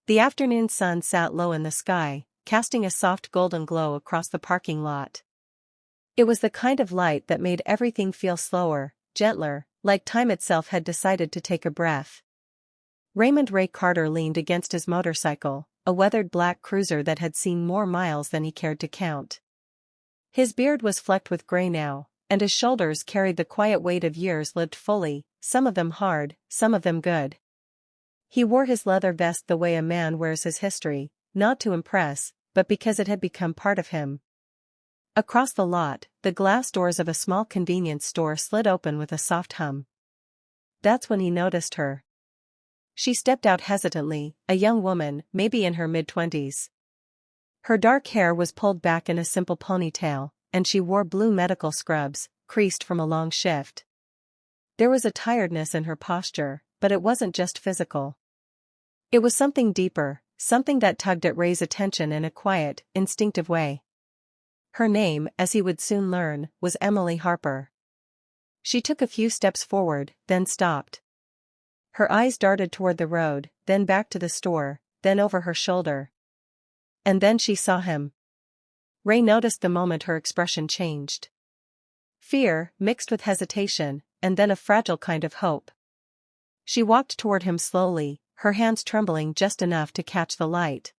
The afternoon sun sat low in the sky, casting a soft golden glow across the parking lot. It was the kind of light that made everything feel slower, gentler, like time itself had decided to take a breath. Raymond Ray Carter leaned against his motorcycle, a weathered black cruiser that had seen more miles than he cared to count. His beard was flecked with gray now, and his shoulders carried the quiet weight of years lived fully, some of them hard, some of them good. He wore his leather vest the way a man wears his history, not to impress, but because it had become part of him. Across the lot, the glass doors of a small convenience store slid open with a soft hum. That's when he noticed her. She stepped out hesitantly, a young woman, maybe in her mid-20s. Her dark hair was pulled back in a simple ponytail, and she wore blue medical scrubs, creased from a long shift. There was a tiredness in her posture, but it wasn't just physical. It was something deeper, something that tugged at Ray's attention in a quiet, instinctive way. Her name, as he would soon learn, was Emily Harper. She took a few steps forward, then stopped. Her eyes darted toward the road, then back to the store, then over her shoulder. And then she saw him. Ray noticed the moment her expression changed. Fear, mixed with hesitation, and then a fragile kind of hope. She walked toward him slowly, her hands trembling just enough to catch the light.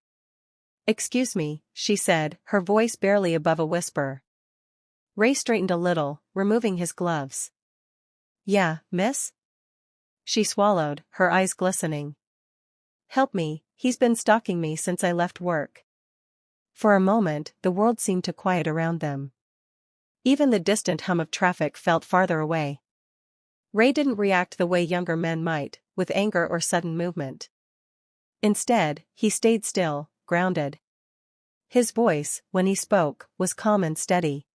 "Excuse me," she said, her voice barely above a whisper. Ray straightened a little, removing his gloves. "Yeah, miss?" She swallowed, her eyes glistening. "Help me, he's been stalking me since I left work." For a moment, the world seemed to quiet around them. Even the distant hum of traffic felt farther away. Ray didn't react the way younger men might, with anger or sudden movement. Instead, he stayed still, grounded. His voice, when he spoke, was calm and steady.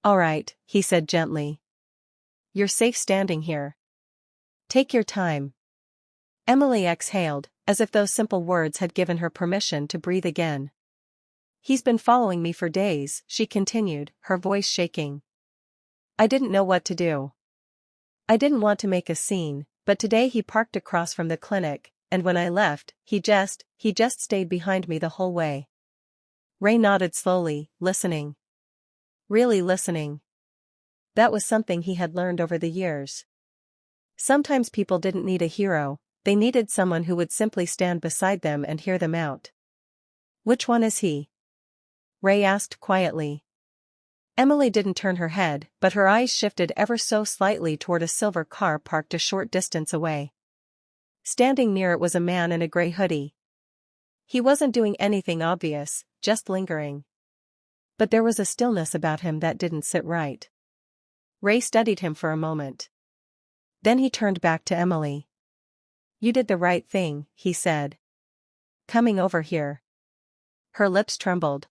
"All right," he said gently. "You're safe standing here. Take your time." Emily exhaled, as if those simple words had given her permission to breathe again. "He's been following me for days," she continued, her voice shaking. "I didn't know what to do. I didn't want to make a scene, but today he parked across from the clinic, and when I left, he just stayed behind me the whole way." Ray nodded slowly, listening. Really listening. That was something he had learned over the years. Sometimes people didn't need a hero, they needed someone who would simply stand beside them and hear them out. "Which one is he?" Ray asked quietly. Emily didn't turn her head, but her eyes shifted ever so slightly toward a silver car parked a short distance away. Standing near it was a man in a gray hoodie. He wasn't doing anything obvious, just lingering. But there was a stillness about him that didn't sit right. Ray studied him for a moment. Then he turned back to Emily. "You did the right thing," he said. "Coming over here." Her lips trembled.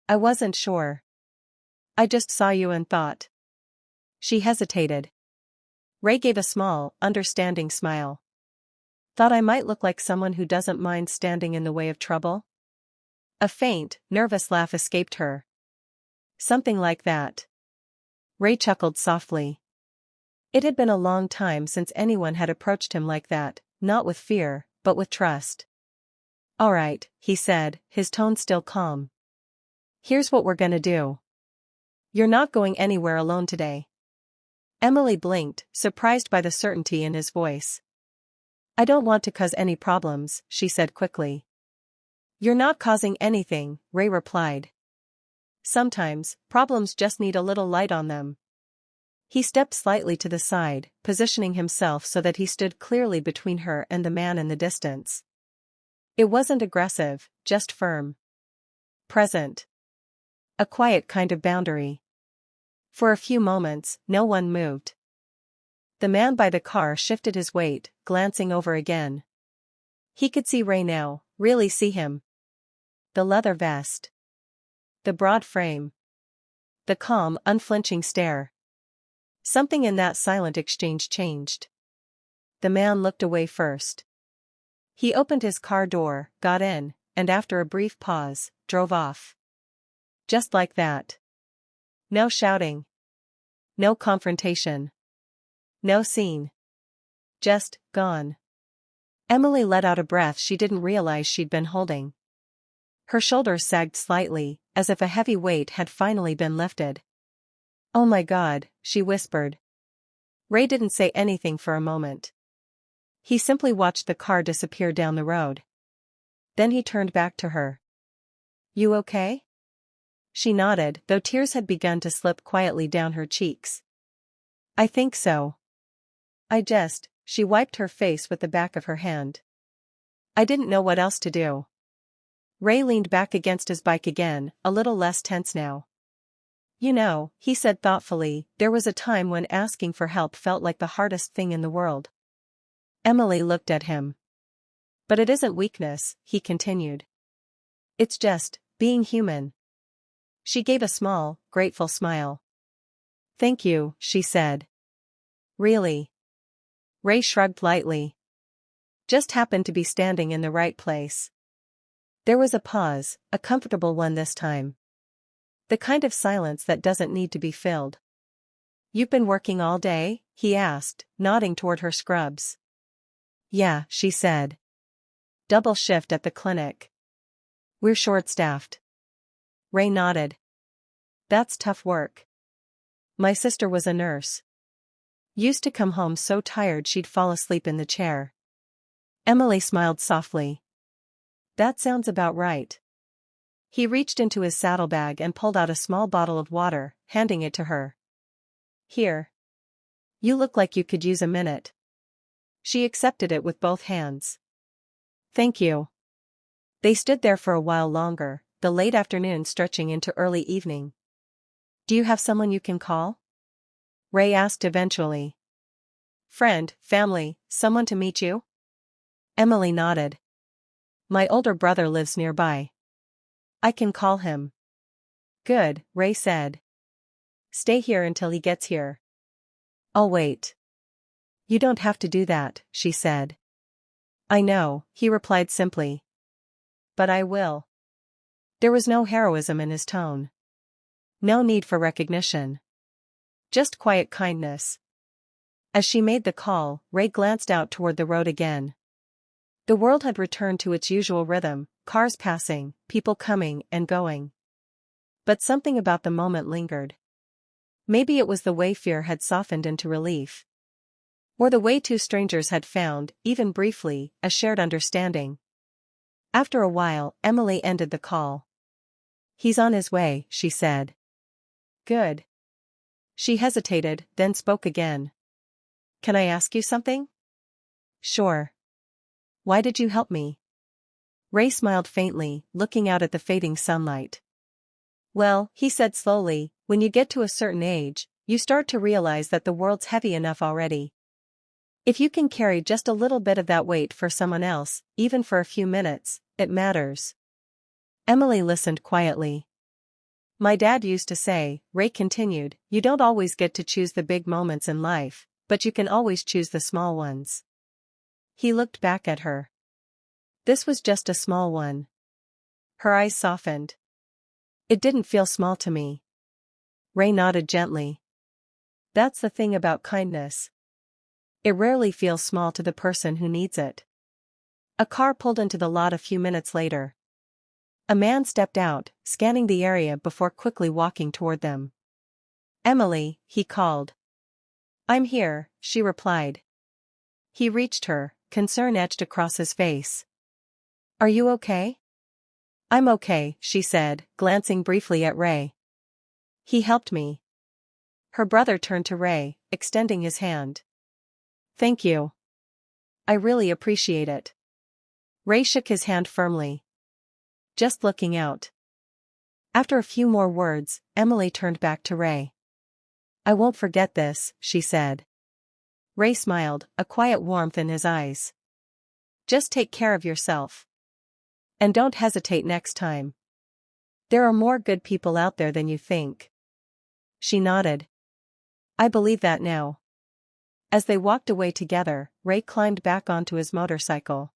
"I wasn't sure. I just saw you and thought." She hesitated. Ray gave a small, understanding smile. "Thought I might look like someone who doesn't mind standing in the way of trouble?" A faint, nervous laugh escaped her. "Something like that." Ray chuckled softly. It had been a long time since anyone had approached him like that, not with fear, but with trust. "All right," he said, his tone still calm. "Here's what we're gonna do. You're not going anywhere alone today." Emily blinked, surprised by the certainty in his voice. "I don't want to cause any problems," she said quickly. "You're not causing anything," Ray replied. "Sometimes, problems just need a little light on them." He stepped slightly to the side, positioning himself so that he stood clearly between her and the man in the distance. It wasn't aggressive, just firm. Present. A quiet kind of boundary. For a few moments, no one moved. The man by the car shifted his weight, glancing over again. He could see Ray now, really see him. The leather vest. The broad frame. The calm, unflinching stare. Something in that silent exchange changed. The man looked away first. He opened his car door, got in, and after a brief pause, drove off. Just like that. No shouting. No confrontation. No scene. Just, gone. Emily let out a breath she didn't realize she'd been holding. Her shoulders sagged slightly, as if a heavy weight had finally been lifted. "Oh my God," she whispered. Ray didn't say anything for a moment. He simply watched the car disappear down the road. Then he turned back to her. "You okay?" She nodded, though tears had begun to slip quietly down her cheeks. "I think so. She wiped her face with the back of her hand. "I didn't know what else to do." Ray leaned back against his bike again, a little less tense now. "You know," he said thoughtfully, "there was a time when asking for help felt like the hardest thing in the world." Emily looked at him. "But it isn't weakness," he continued. "It's just being human." She gave a small, grateful smile. "Thank you," she said. "Really?" Ray shrugged lightly. "Just happened to be standing in the right place." There was a pause, a comfortable one this time. The kind of silence that doesn't need to be filled. "You've been working all day?" he asked, nodding toward her scrubs. "Yeah," she said. "Double shift at the clinic. We're short-staffed." Ray nodded. "That's tough work." "My sister was a nurse. Used to come home so tired she'd fall asleep in the chair." Emily smiled softly. "That sounds about right." He reached into his saddlebag and pulled out a small bottle of water, handing it to her. "Here. You look like you could use a minute." She accepted it with both hands. "Thank you." They stood there for a while longer, the late afternoon stretching into early evening. "Do you have someone you can call?" Ray asked eventually. "Friend, family, someone to meet you?" Emily nodded. "My older brother lives nearby. I can call him." "Good," Ray said. "Stay here until he gets here." "I'll wait." "You don't have to do that," she said. "I know," he replied simply. "But I will." There was no heroism in his tone. No need for recognition. Just quiet kindness. As she made the call, Ray glanced out toward the road again. The world had returned to its usual rhythm, cars passing, people coming and going. But something about the moment lingered. Maybe it was the way fear had softened into relief. Or the way two strangers had found, even briefly, a shared understanding. After a while, Emily ended the call. "He's on his way," she said. "Good." She hesitated, then spoke again. "Can I ask you something?" "Sure." "Why did you help me?" Ray smiled faintly, looking out at the fading sunlight. "Well," he said slowly, "when you get to a certain age, you start to realize that the world's heavy enough already. If you can carry just a little bit of that weight for someone else, even for a few minutes, it matters." Emily listened quietly. "My dad used to say," Ray continued, "you don't always get to choose the big moments in life, but you can always choose the small ones." He looked back at her. "This was just a small one." Her eyes softened. "It didn't feel small to me." Ray nodded gently. "That's the thing about kindness. It rarely feels small to the person who needs it." A car pulled into the lot a few minutes later. A man stepped out, scanning the area before quickly walking toward them. "Emily," he called. "I'm here," she replied. He reached her, concern etched across his face. "Are you okay?" "I'm okay," she said, glancing briefly at Ray. "He helped me." Her brother turned to Ray, extending his hand. "Thank you. I really appreciate it." Ray shook his hand firmly. "Just looking out." After a few more words, Emily turned back to Ray. "I won't forget this," she said. Ray smiled, a quiet warmth in his eyes. "Just take care of yourself. And don't hesitate next time. There are more good people out there than you think." She nodded. "I believe that now." As they walked away together, Ray climbed back onto his motorcycle.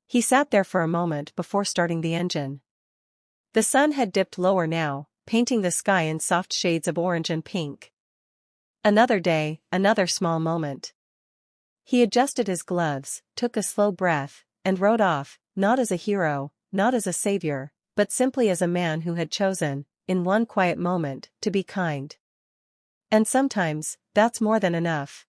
He sat there for a moment before starting the engine. The sun had dipped lower now, painting the sky in soft shades of orange and pink. Another day, another small moment. He adjusted his gloves, took a slow breath, and rode off, not as a hero, not as a savior, but simply as a man who had chosen, in one quiet moment, to be kind. And sometimes, that's more than enough.